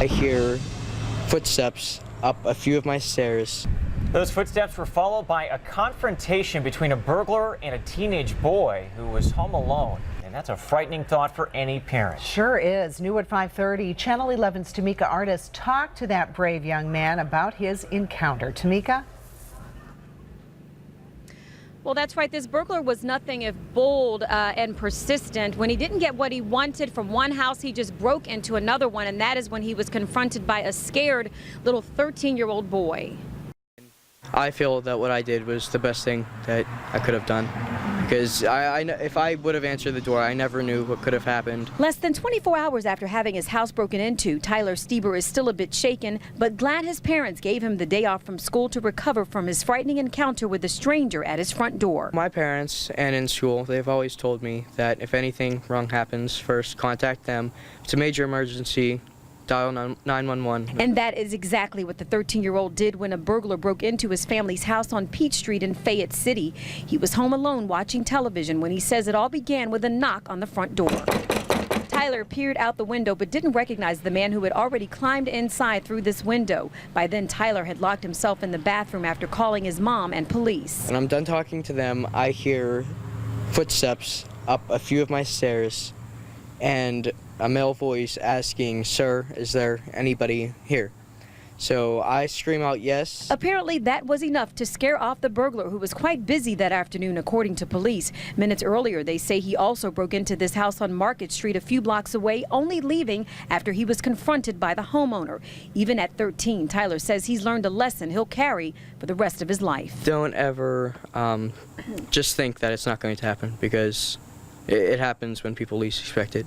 I hear footsteps up a few of my stairs. Those footsteps were followed by a confrontation between a burglar and a teenage boy who was home alone. And that's a frightening thought for any parent. Sure is. New at 5:30, Channel 11's Tamika Artis talked to that brave young man about his encounter. Tamika? Well, that's right. This burglar was nothing if bold and persistent. When he didn't get what he wanted from one house, he just broke into another one, and that is when he was confronted by a scared little 13-year-old boy. I feel that what I did was the best thing that I could have done, because if I would have answered the door, I never knew what could have happened. Less than 24 hours after having his house broken into, Tyler Stieber is still a bit shaken, but glad his parents gave him the day off from school to recover from his frightening encounter with a stranger at his front door. My parents and in school, they've always told me that if anything wrong happens, first contact them. If it's a major emergency, dial 911. And that is exactly what the 13-year-old did when a burglar broke into his family's house on Peach Street in Fayette City. He was home alone watching television when he says it all began with a knock on the front door. Tyler peered out the window but didn't recognize the man who had already climbed inside through this window. By then, Tyler had locked himself in the bathroom after calling his mom and police. When I'm done talking to them, I hear footsteps up a few of my stairs and a male voice asking, "Sir, is there anybody here?" So I scream out yes. Apparently that was enough to scare off the burglar, who was quite busy that afternoon, according to police. Minutes earlier, they say he also broke into this house on Market Street a few blocks away, only leaving after he was confronted by the homeowner. Even at 13, Tyler says he's learned a lesson he'll carry for the rest of his life. Don't ever just think that it's not going to happen, because it happens when people least expect it.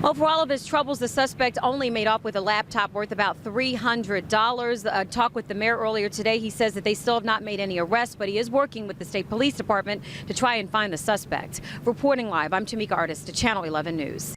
Well, for all of his troubles, the suspect only made off with a laptop worth about $300. A talk with the mayor earlier today, he says that they still have not made any arrests, but he is working with the state police department to try and find the suspect. Reporting live, I'm Tamika Artis to Channel 11 News.